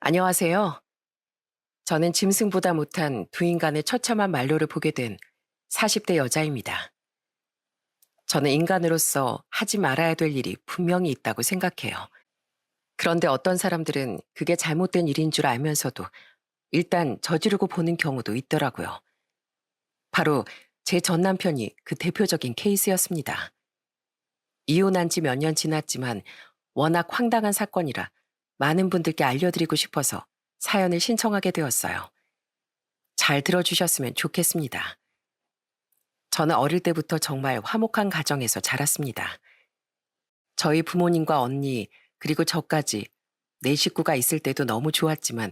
안녕하세요. 저는 짐승보다 못한 두 인간의 처참한 만료를 보게 된 40대 여자입니다. 저는 인간으로서 하지 말아야 될 일이 분명히 있다고 생각해요. 그런데 어떤 사람들은 그게 잘못된 일인 줄 알면서도 일단 저지르고 보는 경우도 있더라고요. 바로 제 전 남편이 그 대표적인 케이스였습니다. 이혼한 지 몇 년 지났지만 워낙 황당한 사건이라 많은 분들께 알려드리고 싶어서 사연을 신청하게 되었어요. 잘 들어주셨으면 좋겠습니다. 저는 어릴 때부터 정말 화목한 가정에서 자랐습니다. 저희 부모님과 언니, 그리고 저까지 네 식구가 있을 때도 너무 좋았지만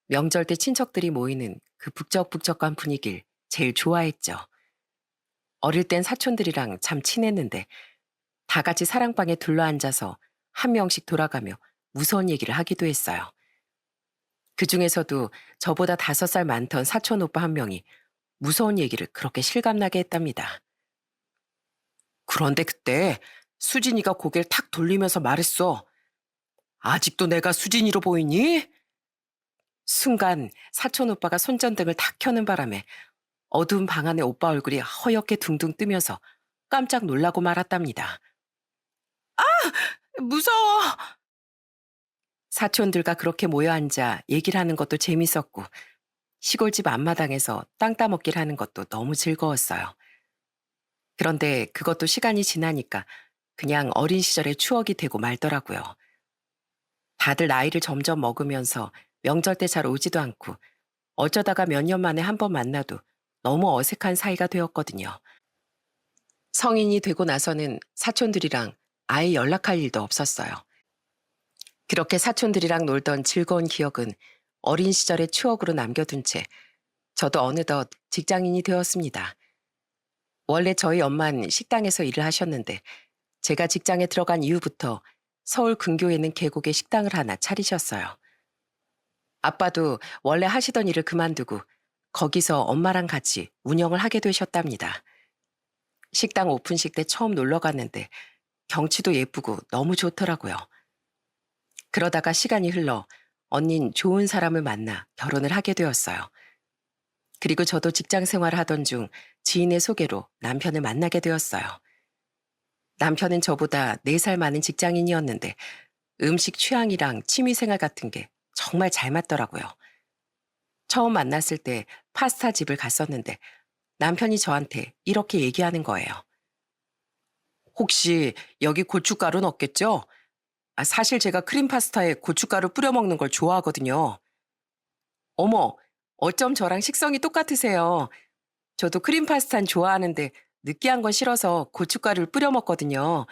명절 때 친척들이 모이는 그 북적북적한 분위기를 제일 좋아했죠. 어릴 땐 사촌들이랑 참 친했는데 다 같이 사랑방에 둘러앉아서 한 명씩 돌아가며 무서운 얘기를 하기도 했어요. 그 중에서도 저보다 5살 많던 사촌 오빠 한 명이 무서운 얘기를 그렇게 실감나게 했답니다. 그런데 그때 수진이가 고개를 탁 돌리면서 말했어. 아직도 내가 수진이로 보이니? 순간 사촌 오빠가 손전등을 탁 켜는 바람에 어두운 방 안에 오빠 얼굴이 허옇게 둥둥 뜨면서 깜짝 놀라고 말았답니다. 무서워! 사촌들과 그렇게 모여 앉아 얘기를 하는 것도 재밌었고 시골집 앞마당에서 땅 따먹기를 하는 것도 너무 즐거웠어요. 그런데 그것도 시간이 지나니까 그냥 어린 시절의 추억이 되고 말더라고요. 다들 나이를 점점 먹으면서 명절 때 잘 오지도 않고 어쩌다가 몇 년 만에 한 번 만나도 너무 어색한 사이가 되었거든요. 성인이 되고 나서는 사촌들이랑 아예 연락할 일도 없었어요. 그렇게 사촌들이랑 놀던 즐거운 기억은 어린 시절의 추억으로 남겨둔 채 저도 어느덧 직장인이 되었습니다. 원래 저희 엄마는 식당에서 일을 하셨는데 제가 직장에 들어간 이후부터 서울 근교에 있는 계곡에 식당을 하나 차리셨어요. 아빠도 원래 하시던 일을 그만두고 거기서 엄마랑 같이 운영을 하게 되셨답니다. 식당 오픈식 때 처음 놀러 갔는데 경치도 예쁘고 너무 좋더라고요. 그러다가 시간이 흘러 언닌 좋은 사람을 만나 결혼을 하게 되었어요. 그리고 저도 직장 생활을 하던 중 지인의 소개로 남편을 만나게 되었어요. 남편은 저보다 4살 많은 직장인이었는데 음식 취향이랑 취미생활 같은 게 정말 잘 맞더라고요. 처음 만났을 때 파스타 집을 갔었는데 남편이 저한테 이렇게 얘기하는 거예요. 혹시 여기 고춧가루는 없겠죠? 사실 제가 크림 파스타에 고춧가루 뿌려 먹는 걸 좋아하거든요. 어머, 어쩜 저랑 식성이 똑같으세요. 저도 크림 파스타는 좋아하는데 느끼한 건 싫어서 고춧가루를 뿌려 먹거든요.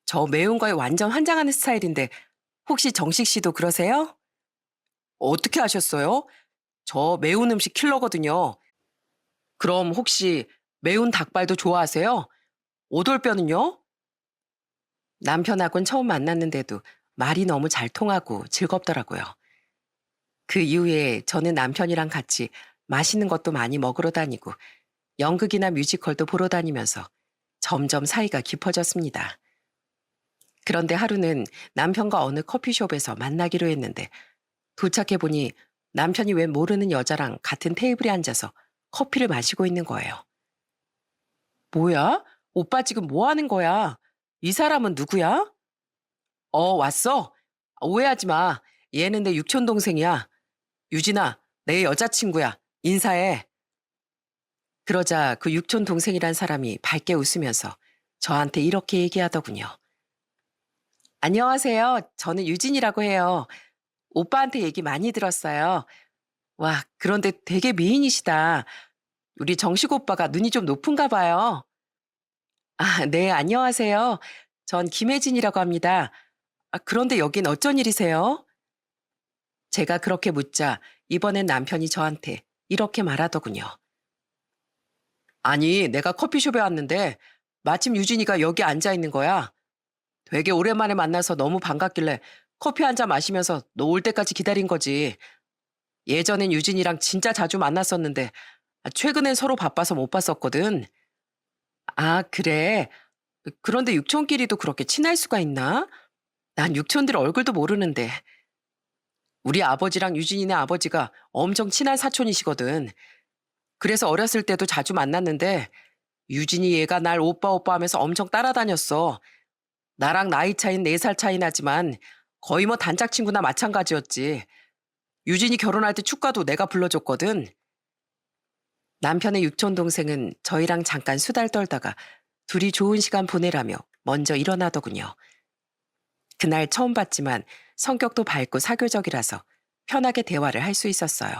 저 매운 거에 완전 환장하는 스타일인데 혹시 정식 씨도 그러세요? 어떻게 아셨어요? 저 매운 음식 킬러거든요. 그럼 혹시 매운 닭발도 좋아하세요? 오돌뼈는요? 남편하고는 처음 만났는데도 말이 너무 잘 통하고 즐겁더라고요. 그 이후에 저는 남편이랑 같이 맛있는 것도 많이 먹으러 다니고 연극이나 뮤지컬도 보러 다니면서 점점 사이가 깊어졌습니다. 그런데 하루는 남편과 어느 커피숍에서 만나기로 했는데 도착해보니 남편이 웬 모르는 여자랑 같은 테이블에 앉아서 커피를 마시고 있는 거예요. 뭐야? 오빠 지금 뭐 하는 거야? 이 사람은 누구야? 왔어? 오해하지 마. 얘는 내 육촌 동생이야. 유진아, 내 여자친구야. 인사해. 그러자 그 육촌 동생이란 사람이 밝게 웃으면서 저한테 이렇게 얘기하더군요. 안녕하세요. 저는 유진이라고 해요. 오빠한테 얘기 많이 들었어요. 와, 그런데 되게 미인이시다. 우리 정식 오빠가 눈이 좀 높은가 봐요. 네, 안녕하세요. 전 김혜진이라고 합니다. 그런데 여긴 어쩐 일이세요? 제가 그렇게 묻자 이번엔 남편이 저한테 이렇게 말하더군요. 아니, 내가 커피숍에 왔는데 마침 유진이가 여기 앉아 있는 거야. 되게 오랜만에 만나서 너무 반갑길래 커피 한 잔 마시면서 너 올 때까지 기다린 거지. 예전엔 유진이랑 진짜 자주 만났었는데 최근엔 서로 바빠서 못 봤었거든. 그래. 그런데 육촌끼리도 그렇게 친할 수가 있나? 난 육촌들 얼굴도 모르는데. 우리 아버지랑 유진이네 아버지가 엄청 친한 사촌이시거든. 그래서 어렸을 때도 자주 만났는데 유진이 얘가 날 오빠 오빠 하면서 엄청 따라다녔어. 나랑 나이 차이는 4살 차이 나지만 거의 뭐 단짝 친구나 마찬가지였지. 유진이 결혼할 때 축가도 내가 불러줬거든. 남편의 육촌 동생은 저희랑 잠깐 수달 떨다가 둘이 좋은 시간 보내라며 먼저 일어나더군요. 그날 처음 봤지만 성격도 밝고 사교적이라서 편하게 대화를 할 수 있었어요.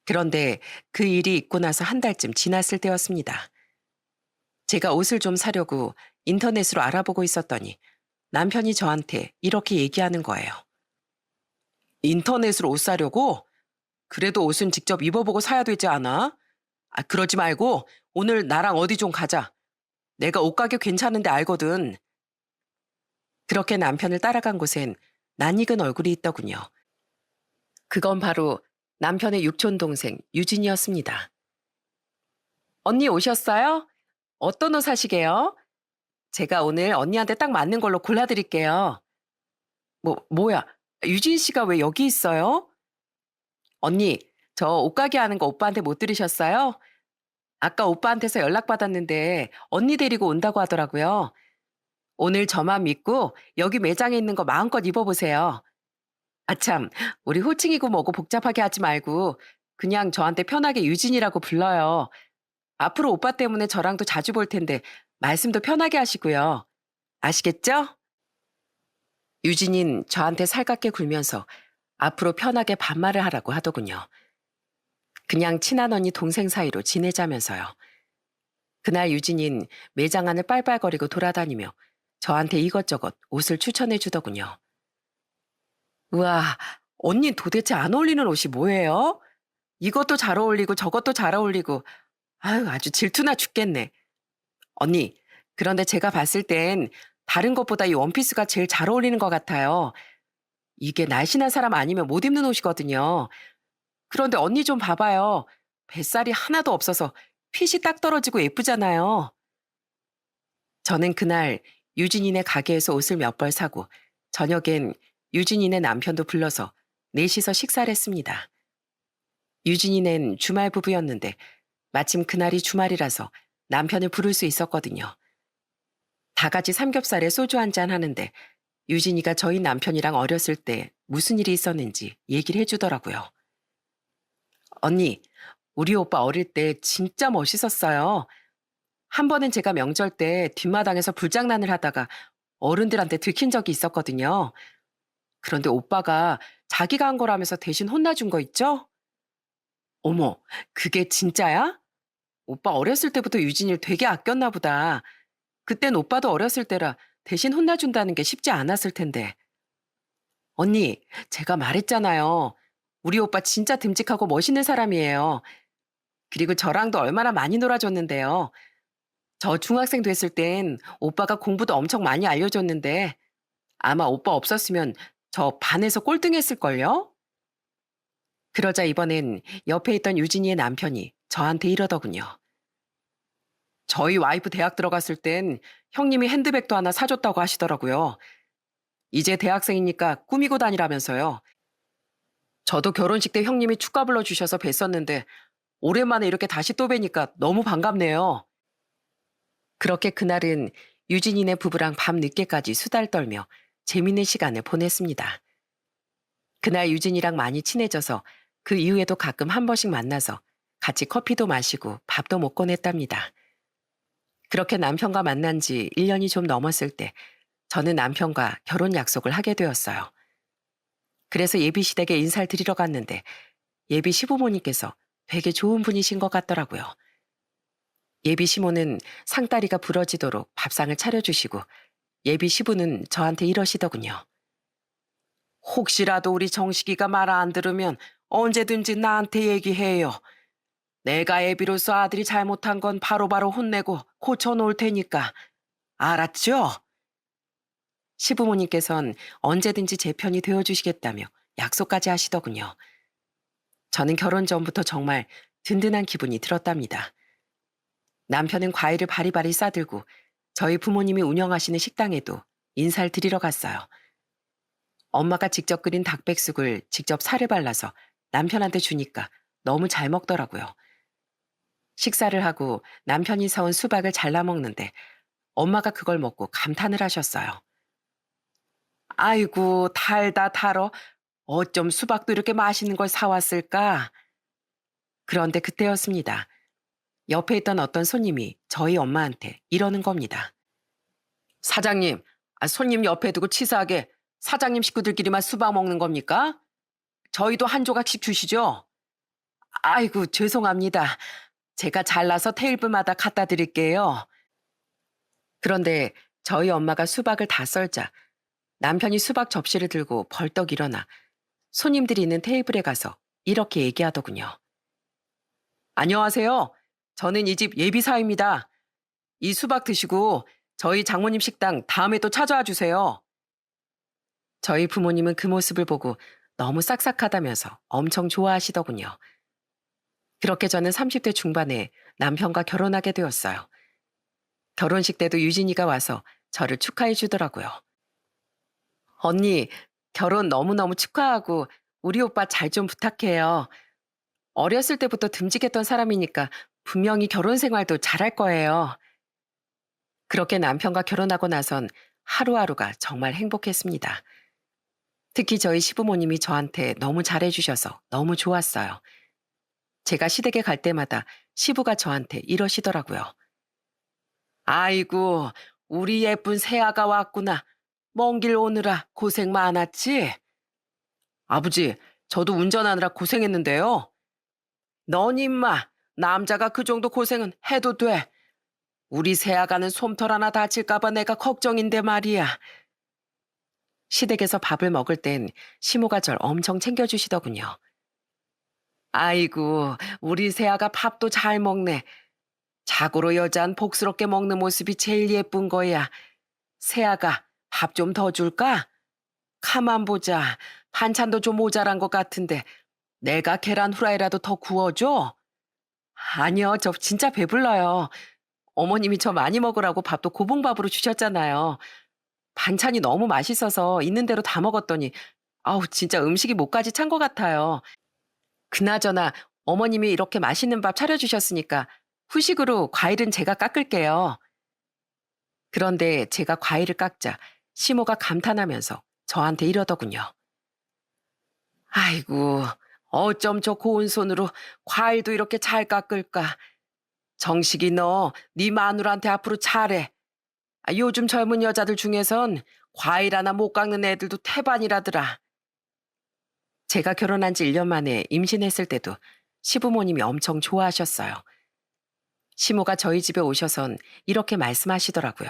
그런데 그 일이 있고 나서 한 달쯤 지났을 때였습니다. 제가 옷을 좀 사려고 인터넷으로 알아보고 있었더니 남편이 저한테 이렇게 얘기하는 거예요. 인터넷으로 옷 사려고? 그래도 옷은 직접 입어보고 사야 되지 않아? 아, 그러지 말고 오늘 나랑 어디 좀 가자. 내가 옷가게 괜찮은데 알거든. 그렇게 남편을 따라간 곳엔 낯익은 얼굴이 있더군요. 그건 바로 남편의 육촌 동생 유진이었습니다. 언니 오셨어요? 어떤 옷 사시게요? 제가 오늘 언니한테 딱 맞는 걸로 골라드릴게요. 뭐야? 유진 씨가 왜 여기 있어요? 언니, 저 옷가게 하는 거 오빠한테 못 들으셨어요? 아까 오빠한테서 연락받았는데 언니 데리고 온다고 하더라고요. 오늘 저만 믿고 여기 매장에 있는 거 마음껏 입어보세요. 아참, 우리 호칭이고 뭐고 복잡하게 하지 말고 그냥 저한테 편하게 유진이라고 불러요. 앞으로 오빠 때문에 저랑도 자주 볼 텐데 말씀도 편하게 하시고요. 아시겠죠? 유진인 저한테 살갑게 굴면서 앞으로 편하게 반말을 하라고 하더군요. 그냥 친한 언니 동생 사이로 지내자면서요. 그날 유진인 매장 안을 빨빨거리고 돌아다니며 저한테 이것저것 옷을 추천해 주더군요. 우와, 언니 도대체 안 어울리는 옷이 뭐예요? 이것도 잘 어울리고 저것도 잘 어울리고, 아유, 아주 질투나 죽겠네. 언니, 그런데 제가 봤을 땐 다른 것보다 이 원피스가 제일 잘 어울리는 것 같아요. 이게 날씬한 사람 아니면 못 입는 옷이거든요. 그런데 언니 좀 봐봐요. 뱃살이 하나도 없어서 핏이 딱 떨어지고 예쁘잖아요. 저는 그날 유진이네 가게에서 옷을 몇 벌 사고 저녁엔 유진이네 남편도 불러서 넷이서 식사를 했습니다. 유진이는 주말 부부였는데 마침 그날이 주말이라서 남편을 부를 수 있었거든요. 다 같이 삼겹살에 소주 한잔 하는데 유진이가 저희 남편이랑 어렸을 때 무슨 일이 있었는지 얘기를 해주더라고요. 언니, 우리 오빠 어릴 때 진짜 멋있었어요. 한 번은 제가 명절 때 뒷마당에서 불장난을 하다가 어른들한테 들킨 적이 있었거든요. 그런데 오빠가 자기가 한 거라면서 대신 혼나준 거 있죠? 어머, 그게 진짜야? 오빠 어렸을 때부터 유진이를 되게 아꼈나 보다. 그땐 오빠도 어렸을 때라 대신 혼나준다는 게 쉽지 않았을 텐데. 언니, 제가 말했잖아요. 우리 오빠 진짜 듬직하고 멋있는 사람이에요. 그리고 저랑도 얼마나 많이 놀아줬는데요. 저 중학생 됐을 땐 오빠가 공부도 엄청 많이 알려줬는데 아마 오빠 없었으면 저 반에서 꼴등했을걸요? 그러자 이번엔 옆에 있던 유진이의 남편이 저한테 이러더군요. 저희 와이프 대학 들어갔을 땐 형님이 핸드백도 하나 사줬다고 하시더라고요. 이제 대학생이니까 꾸미고 다니라면서요. 저도 결혼식 때 형님이 축가 불러주셔서 뵀었는데 오랜만에 이렇게 다시 또 뵈니까 너무 반갑네요. 그렇게 그날은 유진이네 부부랑 밤 늦게까지 수달 떨며 재밌는 시간을 보냈습니다. 그날 유진이랑 많이 친해져서 그 이후에도 가끔 한 번씩 만나서 같이 커피도 마시고 밥도 먹곤 했답니다. 그렇게 남편과 만난 지 1년이 좀 넘었을 때 저는 남편과 결혼 약속을 하게 되었어요. 그래서 예비 시댁에 인사를 드리러 갔는데 예비 시부모님께서 되게 좋은 분이신 것 같더라고요. 예비 시모는 상다리가 부러지도록 밥상을 차려주시고 예비 시부는 저한테 이러시더군요. 혹시라도 우리 정식이가 말 안 들으면 언제든지 나한테 얘기해요. 내가 애비로서 아들이 잘못한 건 바로바로 혼내고 고쳐놓을 테니까. 알았죠? 시부모님께선 언제든지 제 편이 되어주시겠다며 약속까지 하시더군요. 저는 결혼 전부터 정말 든든한 기분이 들었답니다. 남편은 과일을 바리바리 싸들고 저희 부모님이 운영하시는 식당에도 인사를 드리러 갔어요. 엄마가 직접 끓인 닭백숙을 직접 살을 발라서 남편한테 주니까 너무 잘 먹더라고요. 식사를 하고 남편이 사온 수박을 잘라 먹는데 엄마가 그걸 먹고 감탄을 하셨어요. 아이고, 달다 달어. 어쩜 수박도 이렇게 맛있는 걸 사왔을까? 그런데 그때였습니다. 옆에 있던 어떤 손님이 저희 엄마한테 이러는 겁니다. 사장님, 손님 옆에 두고 치사하게 사장님 식구들끼리만 수박 먹는 겁니까? 저희도 한 조각씩 주시죠. 아이고, 죄송합니다. 제가 잘라서 테이블마다 갖다 드릴게요. 그런데 저희 엄마가 수박을 다 썰자 남편이 수박 접시를 들고 벌떡 일어나 손님들이 있는 테이블에 가서 이렇게 얘기하더군요. 안녕하세요. 저는 이 집 예비사입니다. 이 수박 드시고 저희 장모님 식당 다음에 또 찾아와 주세요. 저희 부모님은 그 모습을 보고 너무 싹싹하다면서 엄청 좋아하시더군요. 그렇게 저는 30대 중반에 남편과 결혼하게 되었어요. 결혼식 때도 유진이가 와서 저를 축하해 주더라고요. 언니, 결혼 너무너무 축하하고 우리 오빠 잘 좀 부탁해요. 어렸을 때부터 듬직했던 사람이니까 분명히 결혼 생활도 잘할 거예요. 그렇게 남편과 결혼하고 나선 하루하루가 정말 행복했습니다. 특히 저희 시부모님이 저한테 너무 잘해주셔서 너무 좋았어요. 제가 시댁에 갈 때마다 시부가 저한테 이러시더라고요. 아이고, 우리 예쁜 새아가 왔구나. 먼 길 오느라 고생 많았지? 아버지, 저도 운전하느라 고생했는데요. 넌 임마, 남자가 그 정도 고생은 해도 돼. 우리 새아가는 솜털 하나 다칠까봐 내가 걱정인데 말이야. 시댁에서 밥을 먹을 땐 시모가 절 엄청 챙겨주시더군요. 아이고, 우리 새아가 밥도 잘 먹네. 자고로 여자는 복스럽게 먹는 모습이 제일 예쁜 거야. 새아가 밥 좀 더 줄까? 가만 보자. 반찬도 좀 모자란 것 같은데 내가 계란 후라이라도 더 구워줘? 아니요, 저 진짜 배불러요. 어머님이 저 많이 먹으라고 밥도 고봉밥으로 주셨잖아요. 반찬이 너무 맛있어서 있는 대로 다 먹었더니 아우 진짜 음식이 목까지 찬 것 같아요. 그나저나 어머님이 이렇게 맛있는 밥 차려주셨으니까 후식으로 과일은 제가 깎을게요. 그런데 제가 과일을 깎자 시모가 감탄하면서 저한테 이러더군요. 아이고, 어쩜 저 고운 손으로 과일도 이렇게 잘 깎을까. 정식이 너, 네 마누라한테 앞으로 잘해. 요즘 젊은 여자들 중에선 과일 하나 못 깎는 애들도 태반이라더라. 제가 결혼한 지 1년 만에 임신했을 때도 시부모님이 엄청 좋아하셨어요. 시모가 저희 집에 오셔선 이렇게 말씀하시더라고요.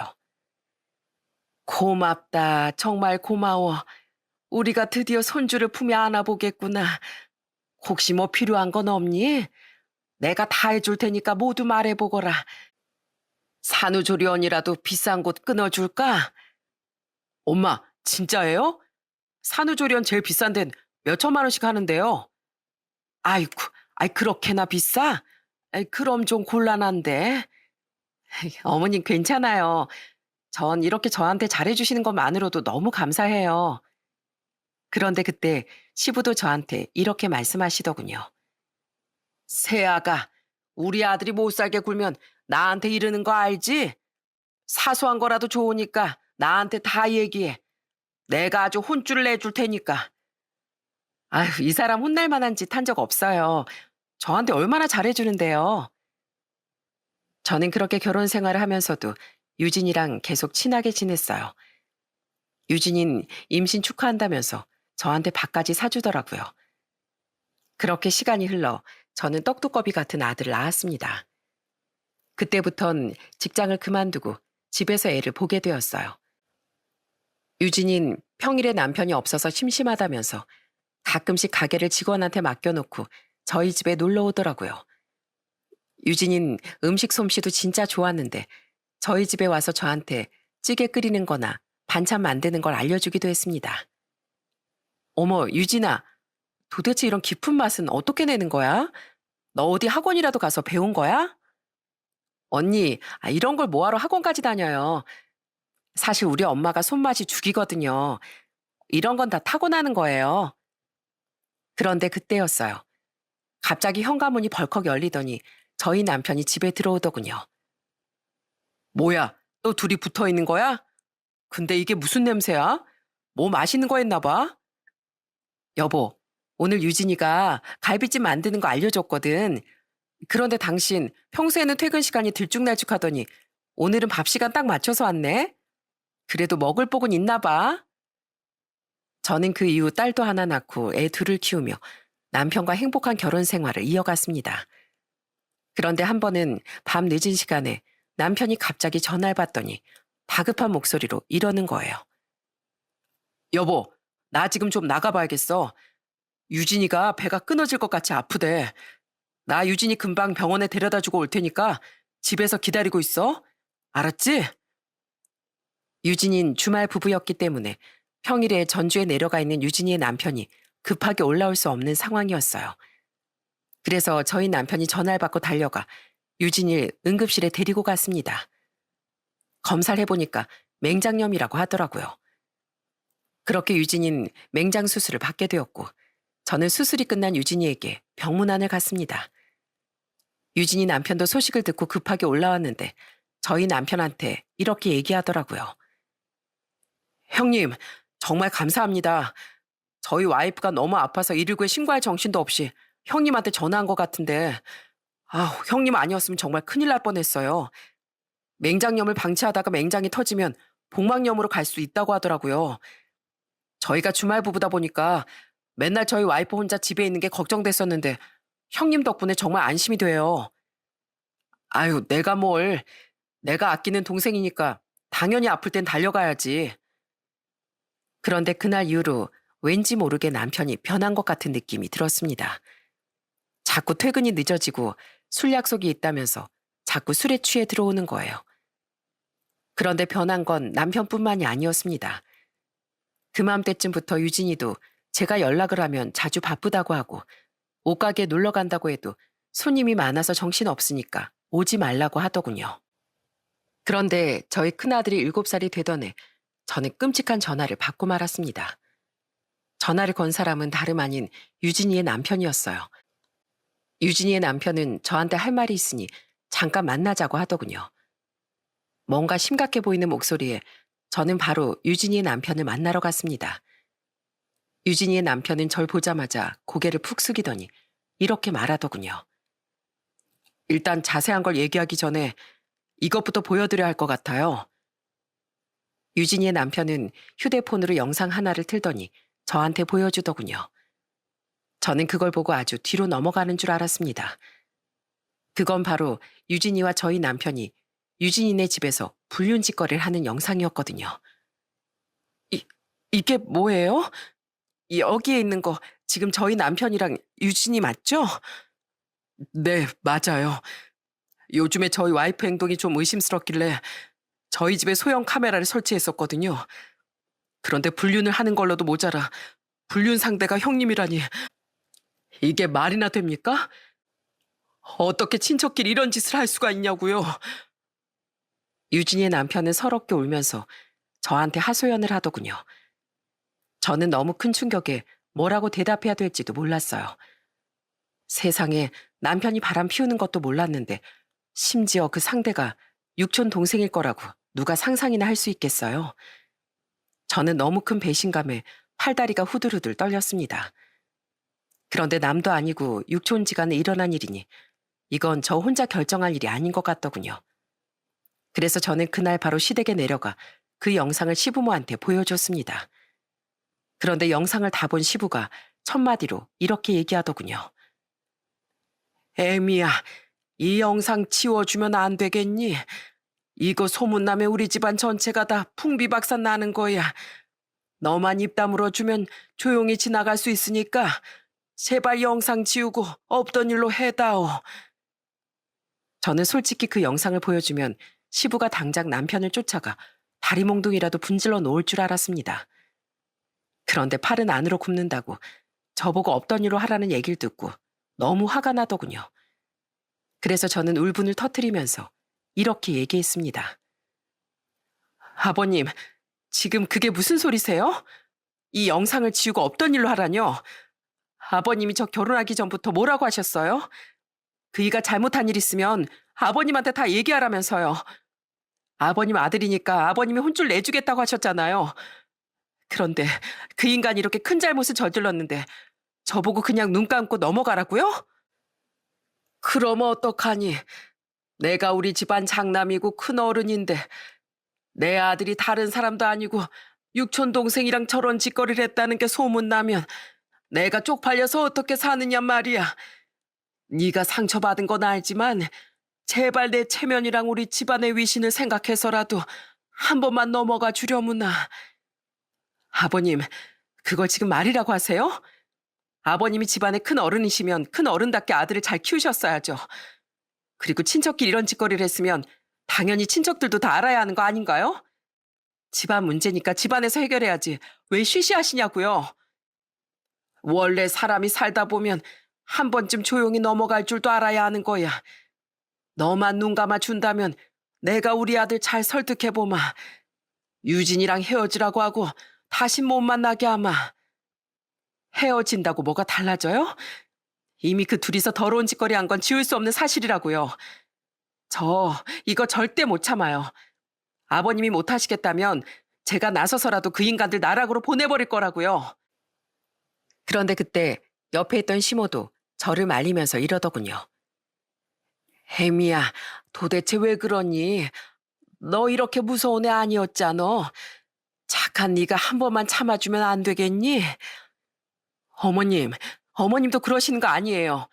고맙다. 정말 고마워. 우리가 드디어 손주를 품에 안아보겠구나. 혹시 뭐 필요한 건 없니? 내가 다 해줄 테니까 모두 말해보거라. 산후조리원이라도 비싼 곳 끊어줄까? 엄마, 진짜예요? 산후조리원 제일 비싼 데는 몇 천만 원씩 하는데요. 아이고, 아이 그렇게나 비싸? 아이, 그럼 좀 곤란한데. 어머님 괜찮아요. 전 이렇게 저한테 잘해주시는 것만으로도 너무 감사해요. 그런데 그때 시부도 저한테 이렇게 말씀하시더군요. 새아가, 우리 아들이 못 살게 굴면 나한테 이러는 거 알지? 사소한 거라도 좋으니까 나한테 다 얘기해. 내가 아주 혼쭐을 내줄 테니까. 아휴, 이 사람 혼날 만한 짓 한 적 없어요. 저한테 얼마나 잘해주는데요. 저는 그렇게 결혼 생활을 하면서도 유진이랑 계속 친하게 지냈어요. 유진인 임신 축하한다면서 저한테 밥까지 사주더라고요. 그렇게 시간이 흘러 저는 떡두꺼비 같은 아들을 낳았습니다. 그때부턴 직장을 그만두고 집에서 애를 보게 되었어요. 유진인 평일에 남편이 없어서 심심하다면서 가끔씩 가게를 직원한테 맡겨놓고 저희 집에 놀러 오더라고요. 유진인 음식 솜씨도 진짜 좋았는데 저희 집에 와서 저한테 찌개 끓이는 거나 반찬 만드는 걸 알려주기도 했습니다. 어머, 유진아, 도대체 이런 깊은 맛은 어떻게 내는 거야? 너 어디 학원이라도 가서 배운 거야? 언니, 이런 걸 뭐하러 학원까지 다녀요? 사실 우리 엄마가 손맛이 죽이거든요. 이런 건 다 타고나는 거예요. 그런데 그때였어요. 갑자기 현관문이 벌컥 열리더니 저희 남편이 집에 들어오더군요. 뭐야, 또 둘이 붙어 있는 거야? 근데 이게 무슨 냄새야? 뭐 맛있는 거 했나 봐? 여보, 오늘 유진이가 갈비찜 만드는 거 알려줬거든. 그런데 당신 평소에는 퇴근 시간이 들쭉날쭉하더니 오늘은 밥 시간 딱 맞춰서 왔네? 그래도 먹을 복은 있나 봐. 저는 그 이후 딸도 하나 낳고 애 둘을 키우며 남편과 행복한 결혼 생활을 이어갔습니다. 그런데 한 번은 밤 늦은 시간에 남편이 갑자기 전화를 받더니 다급한 목소리로 이러는 거예요. 여보, 나 지금 좀 나가봐야겠어. 유진이가 배가 끊어질 것 같이 아프대. 나 유진이 금방 병원에 데려다 주고 올 테니까 집에서 기다리고 있어. 알았지? 유진인 주말 부부였기 때문에 평일에 전주에 내려가 있는 유진이의 남편이 급하게 올라올 수 없는 상황이었어요. 그래서 저희 남편이 전화를 받고 달려가 유진이를 응급실에 데리고 갔습니다. 검사를 해보니까 맹장염이라고 하더라고요. 그렇게 유진이는 맹장 수술을 받게 되었고 저는 수술이 끝난 유진이에게 병문안을 갔습니다. 유진이 남편도 소식을 듣고 급하게 올라왔는데 저희 남편한테 이렇게 얘기하더라고요. 형님, 정말 감사합니다. 저희 와이프가 너무 아파서 119에 신고할 정신도 없이 형님한테 전화한 것 같은데, 형님 아니었으면 정말 큰일 날 뻔했어요. 맹장염을 방치하다가 맹장이 터지면 복막염으로 갈 수 있다고 하더라고요. 저희가 주말 부부다 보니까 맨날 저희 와이프 혼자 집에 있는 게 걱정됐었는데 형님 덕분에 정말 안심이 돼요. 아유, 내가 뭘. 내가 아끼는 동생이니까 당연히 아플 땐 달려가야지. 그런데 그날 이후로 왠지 모르게 남편이 변한 것 같은 느낌이 들었습니다. 자꾸 퇴근이 늦어지고 술 약속이 있다면서 자꾸 술에 취해 들어오는 거예요. 그런데 변한 건 남편뿐만이 아니었습니다. 그맘때쯤부터 유진이도 제가 연락을 하면 자주 바쁘다고 하고 옷가게에 놀러 간다고 해도 손님이 많아서 정신없으니까 오지 말라고 하더군요. 그런데 저희 큰아들이 7살이 되던 해 저는 끔찍한 전화를 받고 말았습니다. 전화를 건 사람은 다름 아닌 유진이의 남편이었어요. 유진이의 남편은 저한테 할 말이 있으니 잠깐 만나자고 하더군요. 뭔가 심각해 보이는 목소리에 저는 바로 유진이의 남편을 만나러 갔습니다. 유진이의 남편은 절 보자마자 고개를 푹 숙이더니 이렇게 말하더군요. 일단 자세한 걸 얘기하기 전에 이것부터 보여드려야 할 것 같아요. 유진이의 남편은 휴대폰으로 영상 하나를 틀더니 저한테 보여주더군요. 저는 그걸 보고 아주 뒤로 넘어가는 줄 알았습니다. 그건 바로 유진이와 저희 남편이 유진이네 집에서 불륜짓거리를 하는 영상이었거든요. 이, 이게 뭐예요? 여기에 있는 거 지금 저희 남편이랑 유진이 맞죠? 네, 맞아요. 요즘에 저희 와이프 행동이 좀 의심스럽길래 저희 집에 소형 카메라를 설치했었거든요. 그런데 불륜을 하는 걸로도 모자라 불륜 상대가 형님이라니 이게 말이나 됩니까? 어떻게 친척끼리 이런 짓을 할 수가 있냐고요. 유진이의 남편은 서럽게 울면서 저한테 하소연을 하더군요. 저는 너무 큰 충격에 뭐라고 대답해야 될지도 몰랐어요. 세상에 남편이 바람 피우는 것도 몰랐는데 심지어 그 상대가 육촌 동생일 거라고 누가 상상이나 할 수 있겠어요. 저는 너무 큰 배신감에 팔다리가 후들후들 떨렸습니다. 그런데 남도 아니고 육촌지간에 일어난 일이니 이건 저 혼자 결정할 일이 아닌 것 같더군요. 그래서 저는 그날 바로 시댁에 내려가 그 영상을 시부모한테 보여줬습니다. 그런데 영상을 다 본 시부가 첫마디로 이렇게 얘기하더군요. 애미야, 이 영상 지워주면 안 되겠니? 이거 소문나면 우리 집안 전체가 다 풍비박산 나는 거야. 너만 입 다물어주면 조용히 지나갈 수 있으니까 제발 영상 지우고 없던 일로 해다오. 저는 솔직히 그 영상을 보여주면 시부가 당장 남편을 쫓아가 다리몽둥이라도 분질러 놓을 줄 알았습니다. 그런데 팔은 안으로 굽는다고 저보고 없던 일로 하라는 얘기를 듣고 너무 화가 나더군요. 그래서 저는 울분을 터뜨리면서 이렇게 얘기했습니다. 아버님, 지금 그게 무슨 소리세요? 이 영상을 지우고 없던 일로 하라뇨? 아버님이 저 결혼하기 전부터 뭐라고 하셨어요? 그이가 잘못한 일 있으면 아버님한테 다 얘기하라면서요. 아버님 아들이니까 아버님이 혼쭐 내주겠다고 하셨잖아요. 그런데 그 인간이 이렇게 큰 잘못을 저질렀는데 저보고 그냥 눈 감고 넘어가라고요? 그럼 어떡하니? 내가 우리 집안 장남이고 큰 어른인데 내 아들이 다른 사람도 아니고 육촌 동생이랑 저런 짓거리를 했다는 게 소문나면 내가 쪽팔려서 어떻게 사느냐 말이야. 네가 상처받은 건 알지만 제발 내 체면이랑 우리 집안의 위신을 생각해서라도 한 번만 넘어가 주려무나. 아버님, 그걸 지금 말이라고 하세요? 아버님이 집안의 큰 어른이시면 큰 어른답게 아들을 잘 키우셨어야죠. 그리고 친척끼리 이런 짓거리를 했으면 당연히 친척들도 다 알아야 하는 거 아닌가요? 집안 문제니까 집안에서 해결해야지. 왜 쉬쉬하시냐고요? 원래 사람이 살다 보면 한 번쯤 조용히 넘어갈 줄도 알아야 하는 거야. 너만 눈 감아 준다면 내가 우리 아들 잘 설득해보마. 유진이랑 헤어지라고 하고 다시 못 만나게 하마. 헤어진다고 뭐가 달라져요? 이미 그 둘이서 더러운 짓거리 한 건 지울 수 없는 사실이라고요. 저 이거 절대 못 참아요. 아버님이 못 하시겠다면 제가 나서서라도 그 인간들 나락으로 보내버릴 거라고요. 그런데 그때 옆에 있던 시모도 저를 말리면서 이러더군요. 혜미야, 도대체 왜 그러니? 너 이렇게 무서운 애 아니었잖아. 착한 네가 한 번만 참아주면 안 되겠니? 어머님, 어머님도 그러시는 거 아니에요.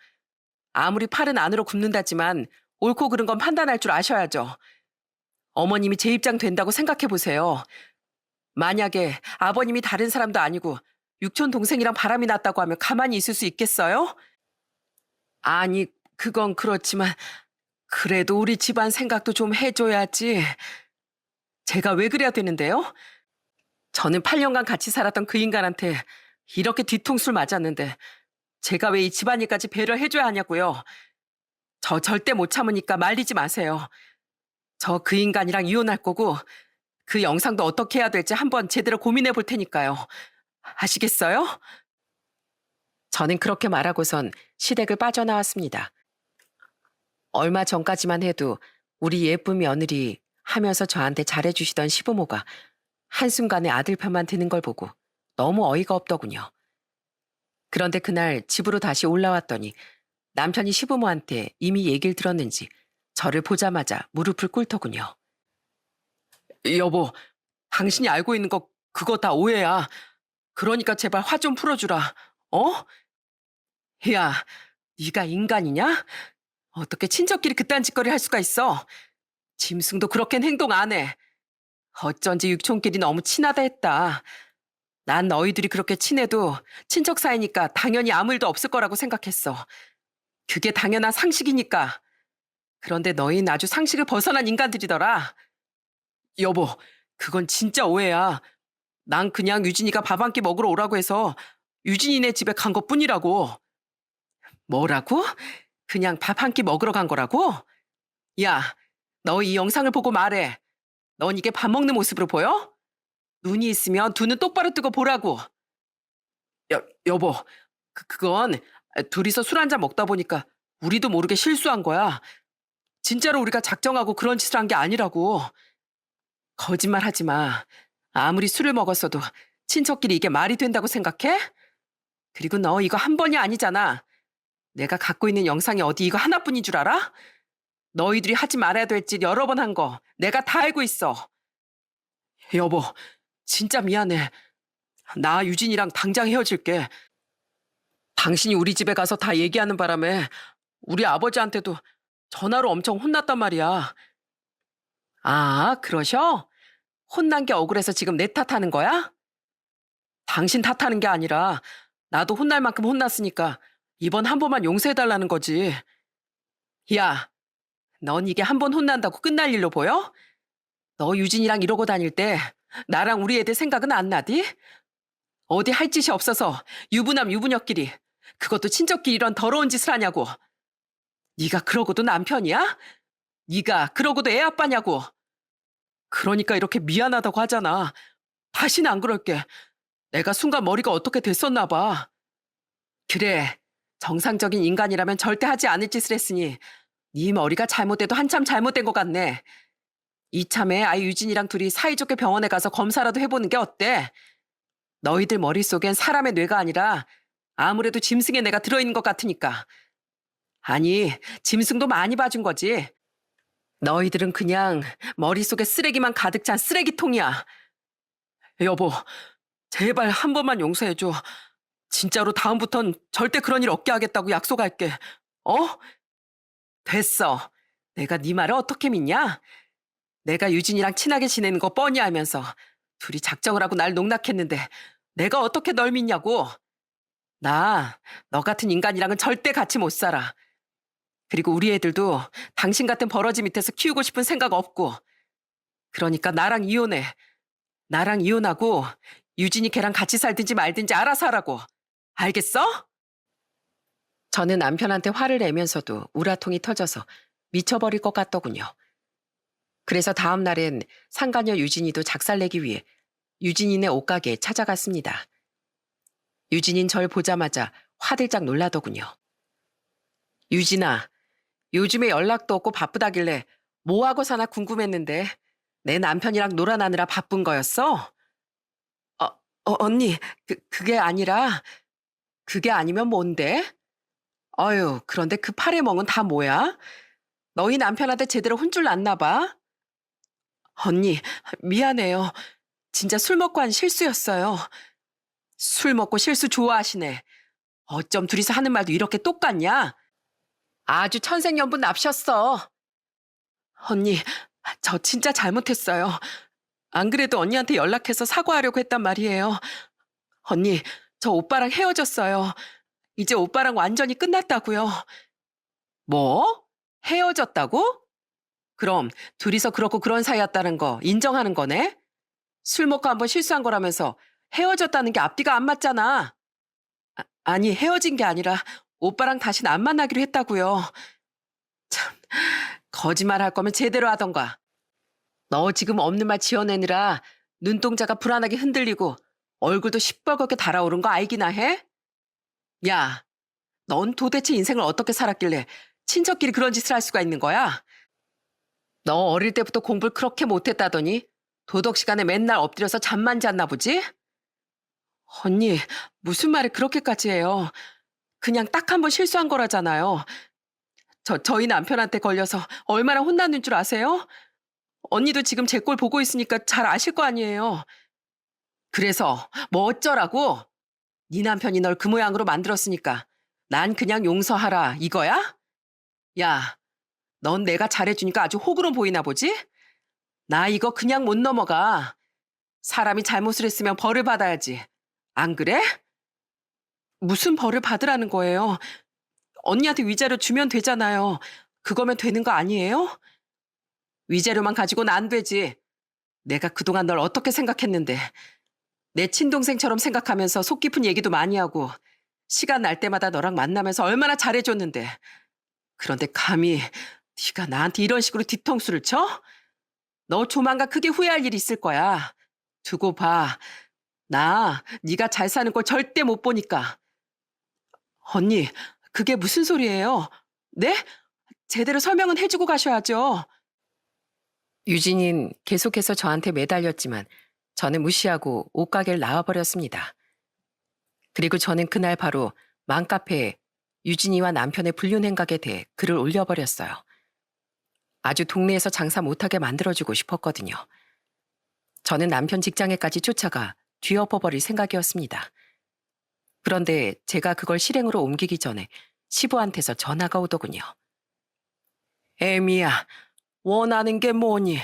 아무리 팔은 안으로 굽는다지만 옳고 그른 건 판단할 줄 아셔야죠. 어머님이 제 입장 된다고 생각해 보세요. 만약에 아버님이 다른 사람도 아니고 육촌 동생이랑 바람이 났다고 하면 가만히 있을 수 있겠어요? 아니, 그건 그렇지만 그래도 우리 집안 생각도 좀 해줘야지. 제가 왜 그래야 되는데요? 저는 8년간 같이 살았던 그 인간한테 이렇게 뒤통수를 맞았는데 제가 왜 이 집안일까지 배려해줘야 하냐고요. 저 절대 못 참으니까 말리지 마세요. 저 그 인간이랑 이혼할 거고 그 영상도 어떻게 해야 될지 한번 제대로 고민해 볼 테니까요. 아시겠어요? 저는 그렇게 말하고선 시댁을 빠져나왔습니다. 얼마 전까지만 해도 우리 예쁜 며느리 하면서 저한테 잘해주시던 시부모가 한순간에 아들 편만 드는 걸 보고 너무 어이가 없더군요. 그런데 그날 집으로 다시 올라왔더니 남편이 시부모한테 이미 얘기를 들었는지 저를 보자마자 무릎을 꿇더군요. 여보, 당신이 알고 있는 거 그거 다 오해야. 그러니까 제발 화 좀 풀어주라. 어? 야, 네가 인간이냐? 어떻게 친척끼리 그딴 짓거리 할 수가 있어? 짐승도 그렇게는 행동 안 해. 어쩐지 육촌끼리 너무 친하다 했다. 난 너희들이 그렇게 친해도 친척 사이니까 당연히 아무 일도 없을 거라고 생각했어. 그게 당연한 상식이니까. 그런데 너희는 아주 상식을 벗어난 인간들이더라. 여보, 그건 진짜 오해야. 난 그냥 유진이가 밥 한 끼 먹으러 오라고 해서 유진이네 집에 간 것뿐이라고. 뭐라고? 그냥 밥 한 끼 먹으러 간 거라고? 야, 너 이 영상을 보고 말해. 넌 이게 밥 먹는 모습으로 보여? 눈이 있으면 두 눈 똑바로 뜨고 보라고. 여보, 그건 둘이서 술 한잔 먹다 보니까 우리도 모르게 실수한 거야. 진짜로 우리가 작정하고 그런 짓을 한 게 아니라고. 거짓말 하지 마. 아무리 술을 먹었어도 친척끼리 이게 말이 된다고 생각해? 그리고 너 이거 한 번이 아니잖아. 내가 갖고 있는 영상이 어디 이거 하나뿐인 줄 알아? 너희들이 하지 말아야 될 짓 여러 번 한 거 내가 다 알고 있어. 여보, 진짜 미안해. 나 유진이랑 당장 헤어질게. 당신이 우리 집에 가서 다 얘기하는 바람에 우리 아버지한테도 전화로 엄청 혼났단 말이야. 아, 그러셔? 혼난 게 억울해서 지금 내 탓하는 거야? 당신 탓하는 게 아니라 나도 혼날 만큼 혼났으니까 이번 한 번만 용서해달라는 거지. 야, 넌 이게 한 번 혼난다고 끝날 일로 보여? 너 유진이랑 이러고 다닐 때 나랑 우리 애들 생각은 안 나디? 어디 할 짓이 없어서 유부남 유부녀끼리 그것도 친척끼리 이런 더러운 짓을 하냐고. 네가 그러고도 남편이야? 네가 그러고도 애 아빠냐고. 그러니까 이렇게 미안하다고 하잖아. 다시는 안 그럴게. 내가 순간 머리가 어떻게 됐었나 봐. 그래, 정상적인 인간이라면 절대 하지 않을 짓을 했으니 네 머리가 잘못돼도 한참 잘못된 것 같네. 이참에 아이 유진이랑 둘이 사이좋게 병원에 가서 검사라도 해보는 게 어때? 너희들 머릿속엔 사람의 뇌가 아니라 아무래도 짐승의 뇌가 들어있는 것 같으니까. 아니, 짐승도 많이 봐준 거지. 너희들은 그냥 머릿속에 쓰레기만 가득 찬 쓰레기통이야. 여보, 제발 한 번만 용서해줘. 진짜로 다음부턴 절대 그런 일 없게 하겠다고 약속할게. 어? 됐어. 내가 네 말을 어떻게 믿냐? 내가 유진이랑 친하게 지내는 거 뻔히 알면서 둘이 작정을 하고 날 농락했는데 내가 어떻게 널 믿냐고. 나 너 같은 인간이랑은 절대 같이 못 살아. 그리고 우리 애들도 당신 같은 버러지 밑에서 키우고 싶은 생각 없고. 그러니까 나랑 이혼해. 나랑 이혼하고 유진이 걔랑 같이 살든지 말든지 알아서 하라고. 알겠어? 저는 남편한테 화를 내면서도 우라통이 터져서 미쳐버릴 것 같더군요. 그래서 다음 날엔 상간녀 유진이도 작살내기 위해 유진이네 옷가게에 찾아갔습니다. 유진인 절 보자마자 화들짝 놀라더군요. 유진아, 요즘에 연락도 없고 바쁘다길래 뭐하고 사나 궁금했는데 내 남편이랑 놀아나느라 바쁜 거였어? 언니, 그게 아니라, 그게 아니면 뭔데? 어휴, 그런데 그 팔의 멍은 다 뭐야? 너희 남편한테 제대로 혼쭐 났나 봐? 언니, 미안해요. 진짜 술 먹고 한 실수였어요. 술 먹고 실수 좋아하시네. 어쩜 둘이서 하는 말도 이렇게 똑같냐? 아주 천생연분 납셨어. 언니, 저 진짜 잘못했어요. 안 그래도 언니한테 연락해서 사과하려고 했단 말이에요. 언니, 저 오빠랑 헤어졌어요. 이제 오빠랑 완전히 끝났다고요. 뭐? 헤어졌다고? 그럼 둘이서 그렇고 그런 사이였다는 거 인정하는 거네? 술 먹고 한번 실수한 거라면서 헤어졌다는 게 앞뒤가 안 맞잖아. 아니, 헤어진 게 아니라 오빠랑 다시는 안 만나기로 했다고요. 참, 거짓말 할 거면 제대로 하던가. 너 지금 없는 말 지어내느라 눈동자가 불안하게 흔들리고 얼굴도 시뻘겋게 달아오른 거 알기나 해? 야, 넌 도대체 인생을 어떻게 살았길래 친척끼리 그런 짓을 할 수가 있는 거야? 너 어릴 때부터 공부를 그렇게 못했다더니 도덕 시간에 맨날 엎드려서 잠만 잤나 보지? 언니, 무슨 말을 그렇게까지 해요? 그냥 딱 한 번 실수한 거라잖아요. 저희 남편한테 걸려서 얼마나 혼났는 줄 아세요? 언니도 지금 제 꼴 보고 있으니까 잘 아실 거 아니에요. 그래서 뭐 어쩌라고? 네 남편이 널 그 모양으로 만들었으니까 난 그냥 용서하라 이거야? 야, 넌 내가 잘해주니까 아주 호구로 보이나 보지? 나 이거 그냥 못 넘어가. 사람이 잘못을 했으면 벌을 받아야지. 안 그래? 무슨 벌을 받으라는 거예요? 언니한테 위자료 주면 되잖아요. 그거면 되는 거 아니에요? 위자료만 가지고는 안 되지. 내가 그동안 널 어떻게 생각했는데. 내 친동생처럼 생각하면서 속 깊은 얘기도 많이 하고 시간 날 때마다 너랑 만나면서 얼마나 잘해줬는데. 그런데 감히 네가 나한테 이런 식으로 뒤통수를 쳐? 너 조만간 크게 후회할 일이 있을 거야. 두고 봐. 나 네가 잘 사는 걸 절대 못 보니까. 언니, 그게 무슨 소리예요? 네? 제대로 설명은 해주고 가셔야죠. 유진인 계속해서 저한테 매달렸지만 저는 무시하고 옷가게를 나와버렸습니다. 그리고 저는 그날 바로 맘카페에 유진이와 남편의 불륜 행각에 대해 글을 올려버렸어요. 아주 동네에서 장사 못하게 만들어주고 싶었거든요. 저는 남편 직장에까지 쫓아가 뒤엎어버릴 생각이었습니다. 그런데 제가 그걸 실행으로 옮기기 전에 시부한테서 전화가 오더군요. 애미야, 원하는 게 뭐니?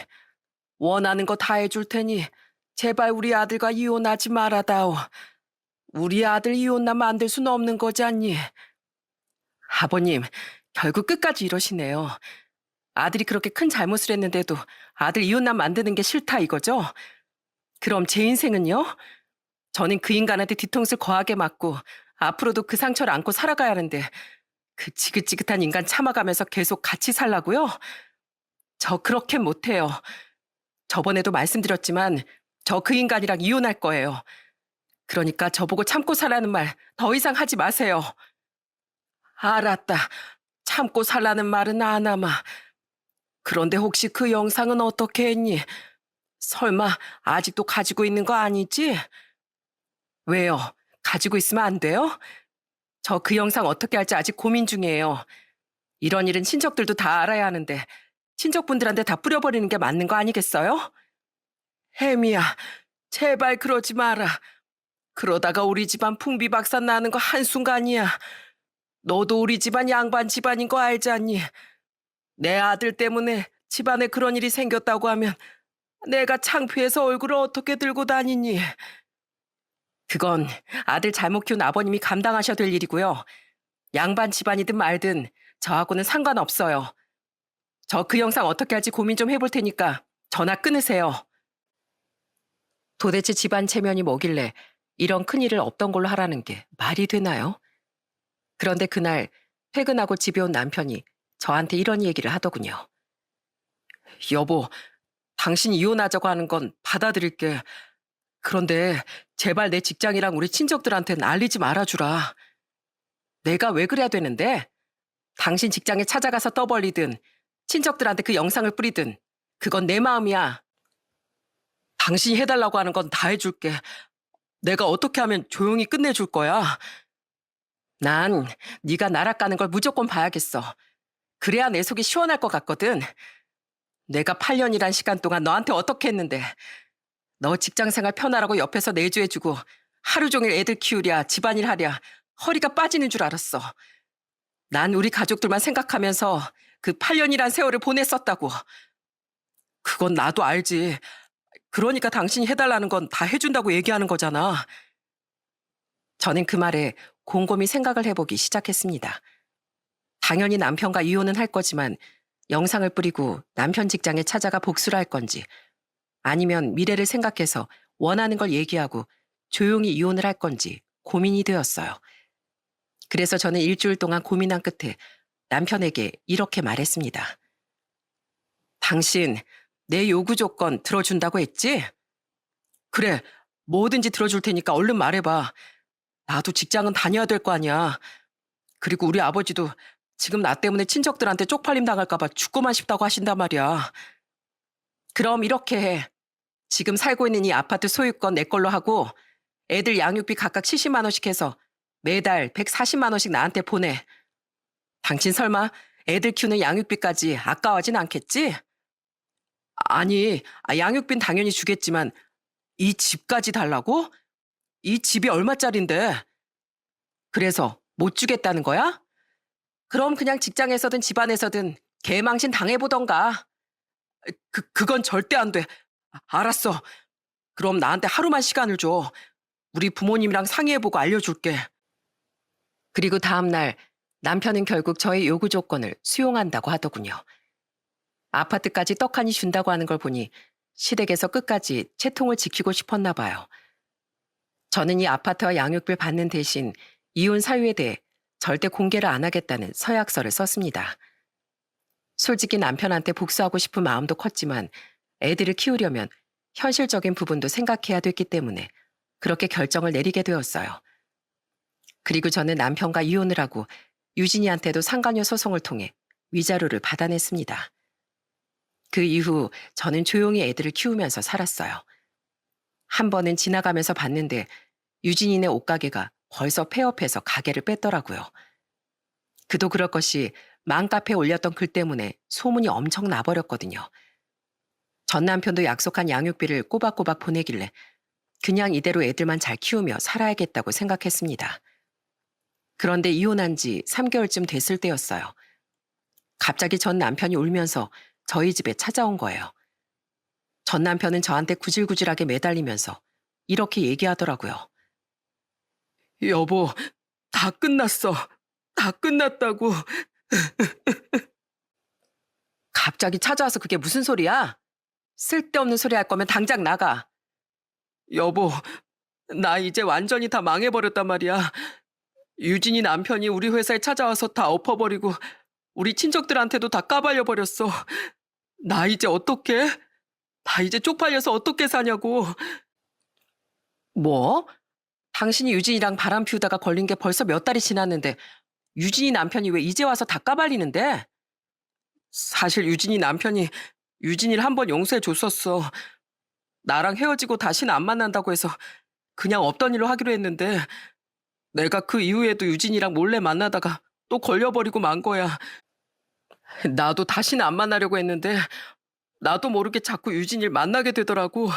원하는 거 다 해줄 테니 제발 우리 아들과 이혼하지 말아다오. 우리 아들 이혼나 만들 수는 없는 거잖니. 아버님, 결국 끝까지 이러시네요. 아들이 그렇게 큰 잘못을 했는데도 아들 이혼남 만드는 게 싫다 이거죠? 그럼 제 인생은요? 저는 그 인간한테 뒤통수를 거하게 맞고 앞으로도 그 상처를 안고 살아가야 하는데 그 지긋지긋한 인간 참아가면서 계속 같이 살라고요? 저 그렇게 못해요. 저번에도 말씀드렸지만 저 그 인간이랑 이혼할 거예요. 그러니까 저보고 참고 살라는 말 더 이상 하지 마세요. 알았다. 참고 살라는 말은 안 하마. 그런데 혹시 그 영상은 어떻게 했니? 설마 아직도 가지고 있는 거 아니지? 왜요? 가지고 있으면 안 돼요? 저 그 영상 어떻게 할지 아직 고민 중이에요. 이런 일은 친척들도 다 알아야 하는데 친척분들한테 다 뿌려버리는 게 맞는 거 아니겠어요? 혜미야, 제발 그러지 마라. 그러다가 우리 집안 풍비박산 나는 거 한순간이야. 너도 우리 집안 양반 집안인 거 알지 않니? 내 아들 때문에 집안에 그런 일이 생겼다고 하면 내가 창피해서 얼굴을 어떻게 들고 다니니? 그건 아들 잘못 키운 아버님이 감당하셔야 될 일이고요. 양반 집안이든 말든 저하고는 상관없어요. 저 그 영상 어떻게 할지 고민 좀 해볼 테니까 전화 끊으세요. 도대체 집안 체면이 뭐길래 이런 큰일을 없던 걸로 하라는 게 말이 되나요? 그런데 그날 퇴근하고 집에 온 남편이 저한테 이런 얘기를 하더군요. 여보, 당신 이혼하자고 하는 건 받아들일게. 그런데 제발 내 직장이랑 우리 친척들한테는 알리지 말아주라. 내가 왜 그래야 되는데? 당신 직장에 찾아가서 떠벌리든 친척들한테 그 영상을 뿌리든 그건 내 마음이야. 당신이 해달라고 하는 건 다 해줄게. 내가 어떻게 하면 조용히 끝내줄 거야. 난 네가 나락가는 걸 무조건 봐야겠어. 그래야 내 속이 시원할 것 같거든. 내가 8년이란 시간 동안 너한테 어떻게 했는데 너 직장생활 편하라고 옆에서 내조해주고 하루 종일 애들 키우랴 집안일 하랴 허리가 빠지는 줄 알았어. 난 우리 가족들만 생각하면서 그 8년이란 세월을 보냈었다고. 그건 나도 알지. 그러니까 당신이 해달라는 건 다 해준다고 얘기하는 거잖아. 저는 그 말에 곰곰이 생각을 해보기 시작했습니다. 당연히 남편과 이혼은 할 거지만 영상을 뿌리고 남편 직장에 찾아가 복수를 할 건지 아니면 미래를 생각해서 원하는 걸 얘기하고 조용히 이혼을 할 건지 고민이 되었어요. 그래서 저는 일주일 동안 고민한 끝에 남편에게 이렇게 말했습니다. 당신 내 요구 조건 들어준다고 했지? 그래, 뭐든지 들어줄 테니까 얼른 말해봐. 나도 직장은 다녀야 될 거 아니야. 그리고 우리 아버지도 지금 나 때문에 친척들한테 쪽팔림 당할까봐 죽고만 싶다고 하신단 말이야. 그럼 이렇게 해. 지금 살고 있는 이 아파트 소유권 내 걸로 하고 애들 양육비 각각 70만 원씩 해서 매달 140만 원씩 나한테 보내. 당신 설마 애들 키우는 양육비까지 아까워하진 않겠지? 아니, 양육비는 당연히 주겠지만 이 집까지 달라고? 이 집이 얼마짜린데? 그래서 못 주겠다는 거야? 그럼 그냥 직장에서든 집안에서든 개망신 당해보던가. 그건 절대 안 돼. 알았어. 그럼 나한테 하루만 시간을 줘. 우리 부모님이랑 상의해보고 알려줄게. 그리고 다음날 남편은 결국 저의 요구 조건을 수용한다고 하더군요. 아파트까지 떡하니 준다고 하는 걸 보니 시댁에서 끝까지 채통을 지키고 싶었나 봐요. 저는 이 아파트와 양육비를 받는 대신 이혼 사유에 대해 절대 공개를 안 하겠다는 서약서를 썼습니다. 솔직히 남편한테 복수하고 싶은 마음도 컸지만 애들을 키우려면 현실적인 부분도 생각해야 됐기 때문에 그렇게 결정을 내리게 되었어요. 그리고 저는 남편과 이혼을 하고 유진이한테도 상간녀 소송을 통해 위자료를 받아냈습니다. 그 이후 저는 조용히 애들을 키우면서 살았어요. 한 번은 지나가면서 봤는데 유진이네 옷가게가 벌써 폐업해서 가게를 뺐더라고요. 그도 그럴 것이 맘카페에 올렸던 글 때문에 소문이 엄청 나버렸거든요. 전 남편도 약속한 양육비를 꼬박꼬박 보내길래 그냥 이대로 애들만 잘 키우며 살아야겠다고 생각했습니다. 그런데 이혼한 지 3개월쯤 됐을 때였어요. 갑자기 전 남편이 울면서 저희 집에 찾아온 거예요. 전 남편은 저한테 구질구질하게 매달리면서 이렇게 얘기하더라고요. 여보, 다 끝났어. 다 끝났다고. 갑자기 찾아와서 그게 무슨 소리야? 쓸데없는 소리 할 거면 당장 나가. 여보, 나 이제 완전히 다 망해버렸단 말이야. 유진이 남편이 우리 회사에 찾아와서 다 엎어버리고 우리 친척들한테도 다 까발려버렸어. 나 이제 어떡해? 나 이제 쪽팔려서 어떻게 사냐고. 뭐? 당신이 유진이랑 바람 피우다가 걸린 게 벌써 몇 달이 지났는데 유진이 남편이 왜 이제 와서 다 까발리는데? 사실 유진이 남편이 유진이를 한번 용서해 줬었어. 나랑 헤어지고 다시는 안 만난다고 해서 그냥 없던 일로 하기로 했는데 내가 그 이후에도 유진이랑 몰래 만나다가 또 걸려버리고 만 거야. 나도 다시는 안 만나려고 했는데 나도 모르게 자꾸 유진이를 만나게 되더라고.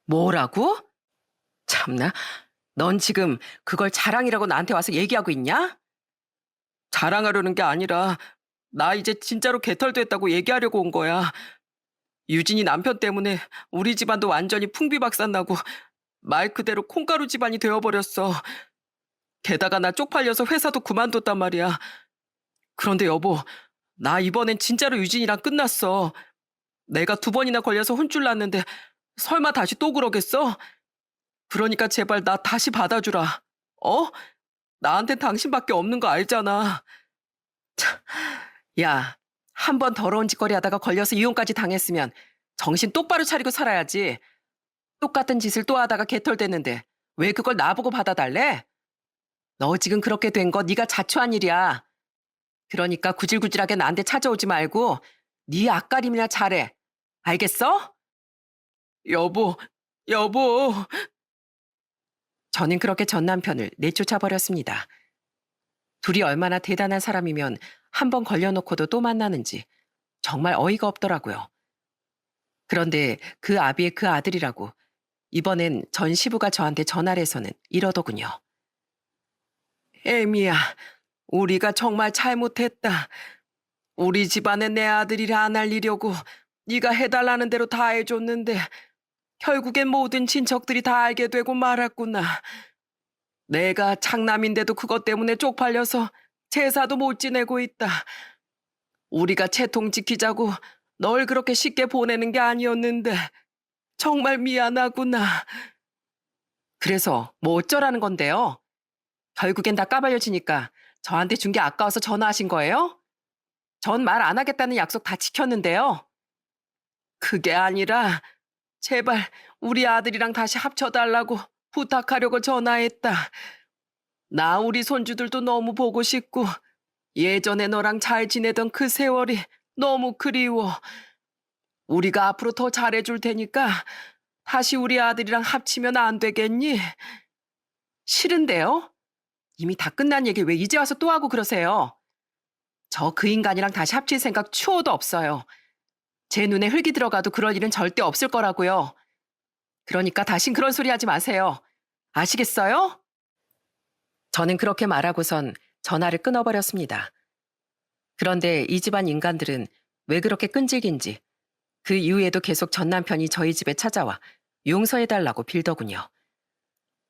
뭐라고? 참나. 넌 지금 그걸 자랑이라고 나한테 와서 얘기하고 있냐? 자랑하려는 게 아니라 나 이제 진짜로 개털됐다고 얘기하려고 온 거야. 유진이 남편 때문에 우리 집안도 완전히 풍비박산나고 말 그대로 콩가루 집안이 되어버렸어. 게다가 나 쪽팔려서 회사도 그만뒀단 말이야. 그런데 여보, 나 이번엔 진짜로 유진이랑 끝났어. 내가 2번이나 걸려서 혼쭐 났는데 설마 다시 또 그러겠어? 그러니까 제발 나 다시 받아주라. 어? 나한텐 당신밖에 없는 거 알잖아. 야, 한 번 더러운 짓거리 하다가 걸려서 이혼까지 당했으면 정신 똑바로 차리고 살아야지. 똑같은 짓을 또 하다가 개털됐는데 왜 그걸 나보고 받아달래? 너 지금 그렇게 된 거 네가 자초한 일이야. 그러니까 구질구질하게 나한테 찾아오지 말고 네 앞가림이나 잘해. 알겠어? 여보, 여보. 저는 그렇게 전 남편을 내쫓아 버렸습니다. 둘이 얼마나 대단한 사람이면 한 번 걸려놓고도 또 만나는지 정말 어이가 없더라고요. 그런데 그 아비의 그 아들이라고 이번엔 전 시부가 저한테 전화를 해서는 이러더군요. 애미야, 우리가 정말 잘못했다. 우리 집안에 내 아들이라 안 알리려고 네가 해달라는 대로 다 해줬는데 결국엔 모든 친척들이 다 알게 되고 말았구나. 내가 장남인데도 그것 때문에 쪽팔려서 제사도 못 지내고 있다. 우리가 채통 지키자고 널 그렇게 쉽게 보내는 게 아니었는데 정말 미안하구나. 그래서 뭐 어쩌라는 건데요? 결국엔 다 까발려지니까 저한테 준 게 아까워서 전화하신 거예요? 전 말 안 하겠다는 약속 다 지켰는데요. 그게 아니라 제발 우리 아들이랑 다시 합쳐달라고 부탁하려고 전화했다. 나 우리 손주들도 너무 보고 싶고 예전에 너랑 잘 지내던 그 세월이 너무 그리워. 우리가 앞으로 더 잘해줄 테니까 다시 우리 아들이랑 합치면 안 되겠니? 싫은데요? 이미 다 끝난 얘기 왜 이제 와서 또 하고 그러세요? 저 그 인간이랑 다시 합칠 생각 추호도 없어요. 제 눈에 흙이 들어가도 그럴 일은 절대 없을 거라고요. 그러니까 다신 그런 소리 하지 마세요. 아시겠어요? 저는 그렇게 말하고선 전화를 끊어버렸습니다. 그런데 이 집안 인간들은 왜 그렇게 끈질긴지 그 이후에도 계속 전 남편이 저희 집에 찾아와 용서해달라고 빌더군요.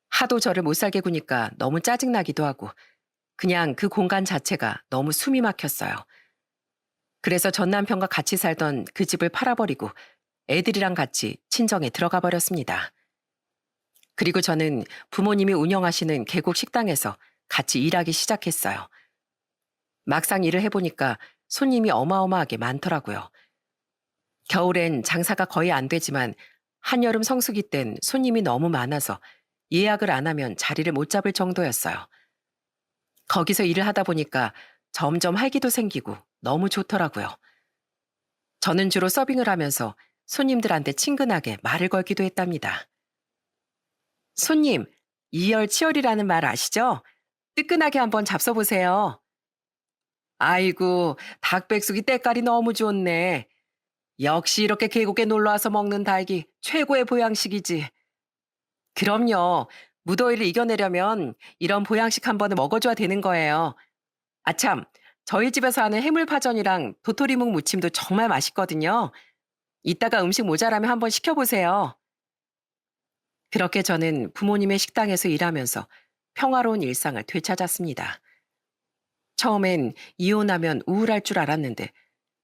하도 저를 못 살게 구니까 너무 짜증나기도 하고 그냥 그 공간 자체가 너무 숨이 막혔어요. 그래서 전 남편과 같이 살던 그 집을 팔아버리고 애들이랑 같이 친정에 들어가 버렸습니다. 그리고 저는 부모님이 운영하시는 계곡 식당에서 같이 일하기 시작했어요. 막상 일을 해보니까 손님이 어마어마하게 많더라고요. 겨울엔 장사가 거의 안 되지만 한여름 성수기 땐 손님이 너무 많아서 예약을 안 하면 자리를 못 잡을 정도였어요. 거기서 일을 하다 보니까 점점 활기도 생기고 너무 좋더라고요. 저는 주로 서빙을 하면서 손님들한테 친근하게 말을 걸기도 했답니다. 손님, 이열치열이라는 말 아시죠? 뜨끈하게 한번 잡숴보세요. 아이고, 닭백숙이 때깔이 너무 좋네. 역시 이렇게 계곡에 놀러와서 먹는 닭이 최고의 보양식이지. 그럼요. 무더위를 이겨내려면 이런 보양식 한 번은 먹어줘야 되는 거예요. 아참, 저희 집에서 하는 해물파전이랑 도토리묵 무침도 정말 맛있거든요. 이따가 음식 모자라면 한번 시켜보세요. 그렇게 저는 부모님의 식당에서 일하면서 평화로운 일상을 되찾았습니다. 처음엔 이혼하면 우울할 줄 알았는데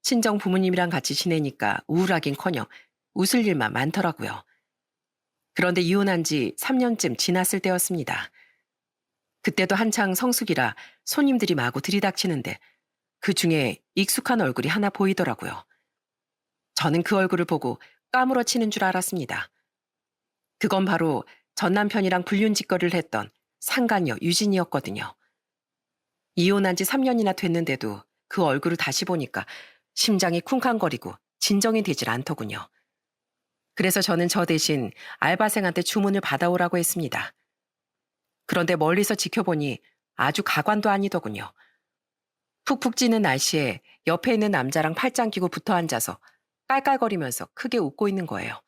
친정 부모님이랑 같이 지내니까 우울하긴커녕 웃을 일만 많더라고요. 그런데 이혼한 지 3년쯤 지났을 때였습니다. 그때도 한창 성수기라 손님들이 마구 들이닥치는데 그 중에 익숙한 얼굴이 하나 보이더라고요. 저는 그 얼굴을 보고 까무러치는 줄 알았습니다. 그건 바로 전 남편이랑 불륜짓거리를 했던 상간녀 유진이었거든요. 이혼한 지 3년이나 됐는데도 그 얼굴을 다시 보니까 심장이 쿵쾅거리고 진정이 되질 않더군요. 그래서 저는 저 대신 알바생한테 주문을 받아오라고 했습니다. 그런데 멀리서 지켜보니 아주 가관도 아니더군요. 푹푹 찌는 날씨에 옆에 있는 남자랑 팔짱 끼고 붙어 앉아서 깔깔거리면서 크게 웃고 있는 거예요.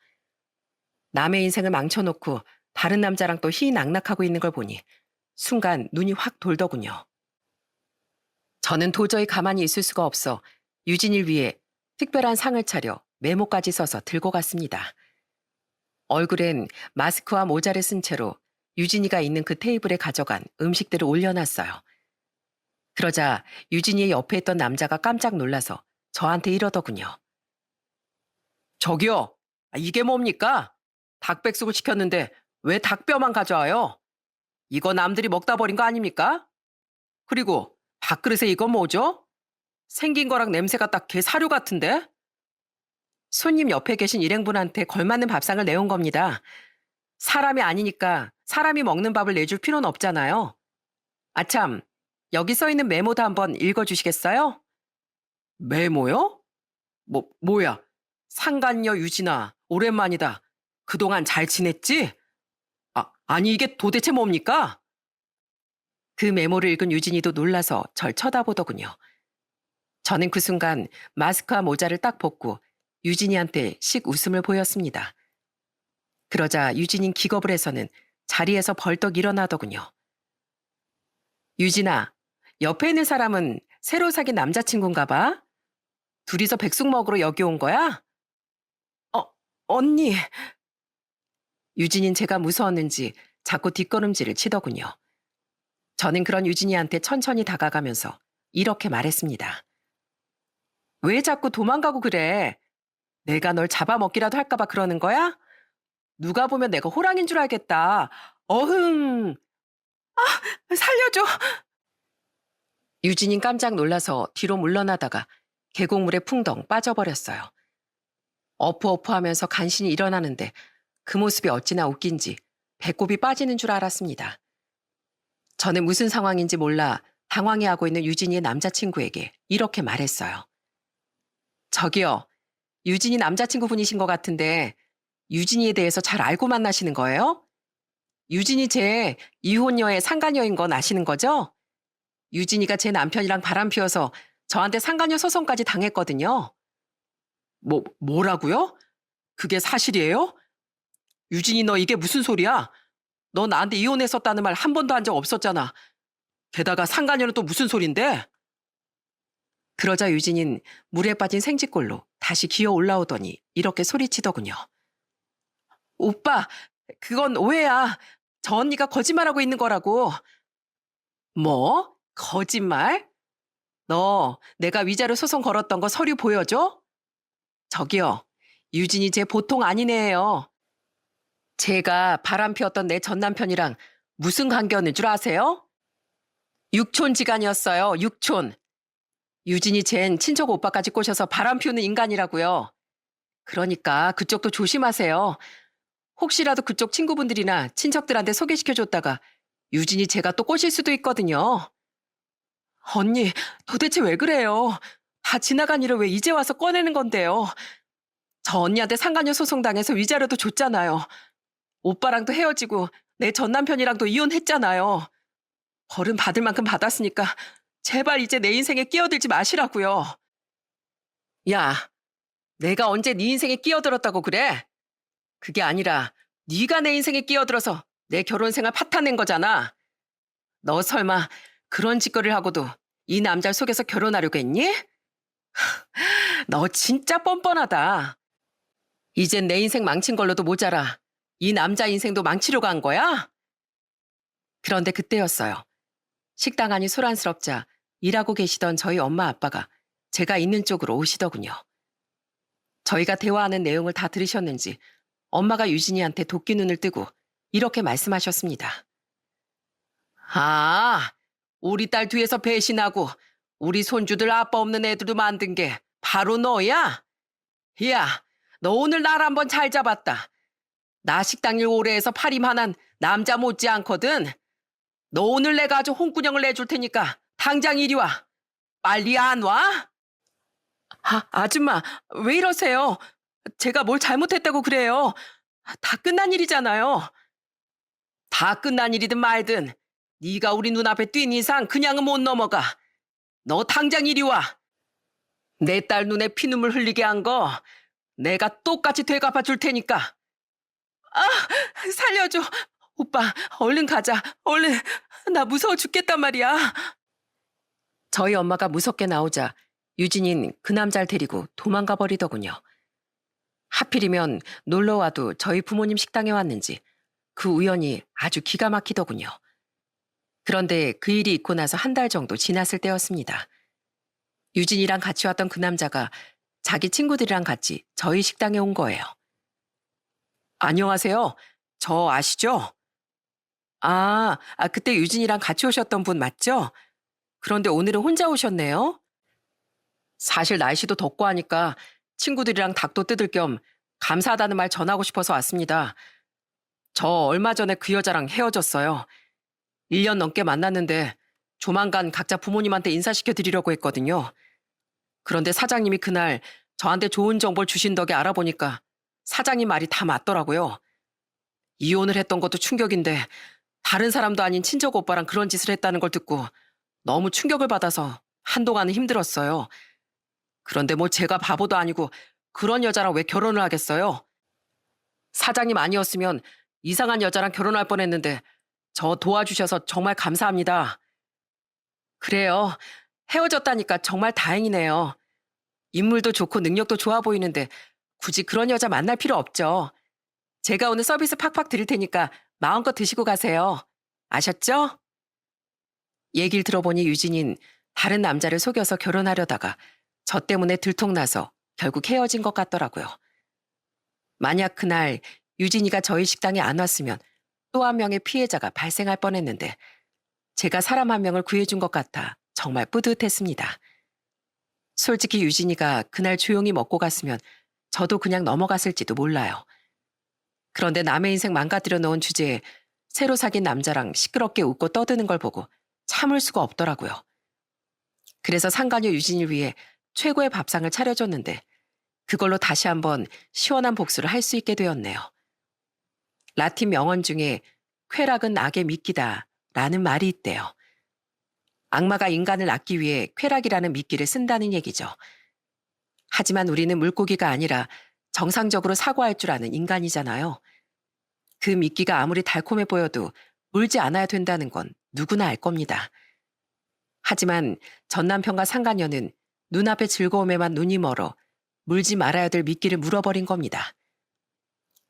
남의 인생을 망쳐놓고 다른 남자랑 또 희낙낙하고 있는 걸 보니 순간 눈이 확 돌더군요. 저는 도저히 가만히 있을 수가 없어 유진이를 위해 특별한 상을 차려 메모까지 써서 들고 갔습니다. 얼굴엔 마스크와 모자를 쓴 채로 유진이가 있는 그 테이블에 가져간 음식들을 올려놨어요. 그러자 유진이의 옆에 있던 남자가 깜짝 놀라서 저한테 이러더군요. 저기요, 이게 뭡니까? 닭백숙을 시켰는데 왜 닭뼈만 가져와요? 이거 남들이 먹다 버린 거 아닙니까? 그리고 밥그릇에 이건 뭐죠? 생긴 거랑 냄새가 딱 개 사료 같은데? 손님 옆에 계신 일행분한테 걸맞는 밥상을 내온 겁니다. 사람이 아니니까 사람이 먹는 밥을 내줄 필요는 없잖아요. 아참, 여기 써 있는 메모도 한번 읽어주시겠어요? 메모요? 뭐야? 상간녀 유진아, 오랜만이다. 그동안 잘 지냈지? 아니 이게 도대체 뭡니까? 그 메모를 읽은 유진이도 놀라서 절 쳐다보더군요. 저는 그 순간 마스크와 모자를 딱 벗고 유진이한테 씩 웃음을 보였습니다. 그러자 유진인 기겁을 해서는 자리에서 벌떡 일어나더군요. 유진아, 옆에 있는 사람은 새로 사귄 남자친구인가 봐? 둘이서 백숙 먹으러 여기 온 거야? 언니. 유진인 제가 무서웠는지 자꾸 뒷걸음질을 치더군요. 저는 그런 유진이한테 천천히 다가가면서 이렇게 말했습니다. 왜 자꾸 도망가고 그래? 내가 널 잡아먹기라도 할까봐 그러는 거야? 누가 보면 내가 호랑인 줄 알겠다. 어흥! 살려줘! 유진인 깜짝 놀라서 뒤로 물러나다가 계곡물에 풍덩 빠져버렸어요. 어프어프하면서 간신히 일어나는데 그 모습이 어찌나 웃긴지 배꼽이 빠지는 줄 알았습니다. 저는 무슨 상황인지 몰라 당황해하고 있는 유진이의 남자친구에게 이렇게 말했어요. 저기요, 유진이 남자친구분이신 것 같은데 유진이에 대해서 잘 알고 만나시는 거예요? 유진이 제 이혼녀의 상간녀인 건 아시는 거죠? 유진이가 제 남편이랑 바람 피워서 저한테 상간녀 소송까지 당했거든요. 뭐라고요? 그게 사실이에요? 유진이 너 이게 무슨 소리야? 너 나한테 이혼했었다는 말 한 번도 한 적 없었잖아. 게다가 상간녀는 또 무슨 소린데? 그러자 유진인 물에 빠진 생쥐꼴로 다시 기어 올라오더니 이렇게 소리치더군요. 오빠, 그건 오해야. 저 언니가 거짓말하고 있는 거라고. 뭐? 거짓말? 너 내가 위자료 소송 걸었던 거 서류 보여줘? 저기요, 유진이 제 보통 아니네요. 제가 바람 피웠던 내 전 남편이랑 무슨 관계였는 줄 아세요? 육촌지간이었어요, 육촌. 유진이 쟨 친척 오빠까지 꼬셔서 바람 피우는 인간이라고요. 그러니까 그쪽도 조심하세요. 혹시라도 그쪽 친구분들이나 친척들한테 소개시켜줬다가 유진이 제가 또 꼬실 수도 있거든요. 언니, 도대체 왜 그래요? 다 지나간 일을 왜 이제 와서 꺼내는 건데요? 저 언니한테 상간녀 소송당해서 위자료도 줬잖아요. 오빠랑도 헤어지고 내 전 남편이랑도 이혼했잖아요. 벌은 받을 만큼 받았으니까 제발 이제 내 인생에 끼어들지 마시라고요. 야, 내가 언제 네 인생에 끼어들었다고 그래? 그게 아니라 네가 내 인생에 끼어들어서 내 결혼 생활 파탄낸 거잖아. 너 설마 그런 짓거리를 하고도 이 남자를 속여서 결혼하려고 했니? 너 진짜 뻔뻔하다. 이젠 내 인생 망친 걸로도 모자라. 이 남자 인생도 망치려고 한 거야? 그런데 그때였어요. 식당 안이 소란스럽자 일하고 계시던 저희 엄마 아빠가 제가 있는 쪽으로 오시더군요. 저희가 대화하는 내용을 다 들으셨는지 엄마가 유진이한테 도끼 눈을 뜨고 이렇게 말씀하셨습니다. 아, 우리 딸 뒤에서 배신하고 우리 손주들 아빠 없는 애들도 만든 게 바로 너야? 야, 너 오늘 날 한번 잘 잡았다. 나 식당 일 오래 해서 팔임 하나는 남자 못지 않거든. 너 오늘 내가 아주 홍군형을 내줄 테니까 당장 이리 와. 빨리 안 와? 아줌마, 왜 이러세요? 제가 뭘 잘못했다고 그래요? 다 끝난 일이잖아요. 다 끝난 일이든 말든 네가 우리 눈앞에 뛴 이상 그냥은 못 넘어가. 너 당장 이리 와. 내 딸 눈에 피눈물 흘리게 한 거 내가 똑같이 되갚아 줄 테니까. 살려줘. 오빠, 얼른 가자. 얼른. 나 무서워 죽겠단 말이야. 저희 엄마가 무섭게 나오자 유진인 그 남자를 데리고 도망가 버리더군요. 하필이면 놀러 와도 저희 부모님 식당에 왔는지 그 우연이 아주 기가 막히더군요. 그런데 그 일이 있고 나서 한 달 정도 지났을 때였습니다. 유진이랑 같이 왔던 그 남자가 자기 친구들이랑 같이 저희 식당에 온 거예요. 안녕하세요. 저 아시죠? 그때 유진이랑 같이 오셨던 분 맞죠? 그런데 오늘은 혼자 오셨네요. 사실 날씨도 덥고 하니까 친구들이랑 닭도 뜯을 겸 감사하다는 말 전하고 싶어서 왔습니다. 저 얼마 전에 그 여자랑 헤어졌어요. 1년 넘게 만났는데 조만간 각자 부모님한테 인사시켜 드리려고 했거든요. 그런데 사장님이 그날 저한테 좋은 정보를 주신 덕에 알아보니까 사장님 말이 다 맞더라고요. 이혼을 했던 것도 충격인데 다른 사람도 아닌 친척 오빠랑 그런 짓을 했다는 걸 듣고 너무 충격을 받아서 한동안은 힘들었어요. 그런데 뭐 제가 바보도 아니고 그런 여자랑 왜 결혼을 하겠어요? 사장님 아니었으면 이상한 여자랑 결혼할 뻔했는데 저 도와주셔서 정말 감사합니다. 그래요. 헤어졌다니까 정말 다행이네요. 인물도 좋고 능력도 좋아 보이는데 굳이 그런 여자 만날 필요 없죠. 제가 오늘 서비스 팍팍 드릴 테니까 마음껏 드시고 가세요. 아셨죠? 얘기를 들어보니 유진인 다른 남자를 속여서 결혼하려다가 저 때문에 들통나서 결국 헤어진 것 같더라고요. 만약 그날 유진이가 저희 식당에 안 왔으면 또 한 명의 피해자가 발생할 뻔했는데 제가 사람 한 명을 구해준 것 같아 정말 뿌듯했습니다. 솔직히 유진이가 그날 조용히 먹고 갔으면 저도 그냥 넘어갔을지도 몰라요. 그런데 남의 인생 망가뜨려 놓은 주제에 새로 사귄 남자랑 시끄럽게 웃고 떠드는 걸 보고 참을 수가 없더라고요. 그래서 상간녀 유진이를 위해 최고의 밥상을 차려줬는데 그걸로 다시 한번 시원한 복수를 할 수 있게 되었네요. 라틴 명언 중에 쾌락은 악의 미끼다 라는 말이 있대요. 악마가 인간을 낳기 위해 쾌락이라는 미끼를 쓴다는 얘기죠. 하지만 우리는 물고기가 아니라 정상적으로 사고할 줄 아는 인간이잖아요. 그 미끼가 아무리 달콤해 보여도 물지 않아야 된다는 건 누구나 알 겁니다. 하지만 전 남편과 상간녀는 눈앞의 즐거움에만 눈이 멀어 물지 말아야 될 미끼를 물어버린 겁니다.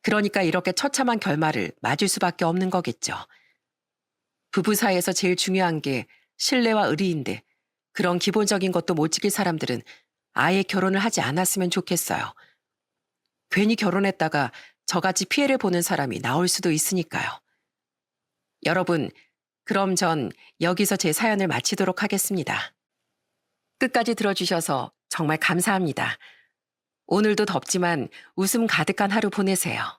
그러니까 이렇게 처참한 결말을 맞을 수밖에 없는 거겠죠. 부부 사이에서 제일 중요한 게 신뢰와 의리인데 그런 기본적인 것도 못 지킬 사람들은 아예 결혼을 하지 않았으면 좋겠어요. 괜히 결혼했다가 저같이 피해를 보는 사람이 나올 수도 있으니까요. 여러분, 그럼 전 여기서 제 사연을 마치도록 하겠습니다. 끝까지 들어주셔서 정말 감사합니다. 오늘도 덥지만 웃음 가득한 하루 보내세요.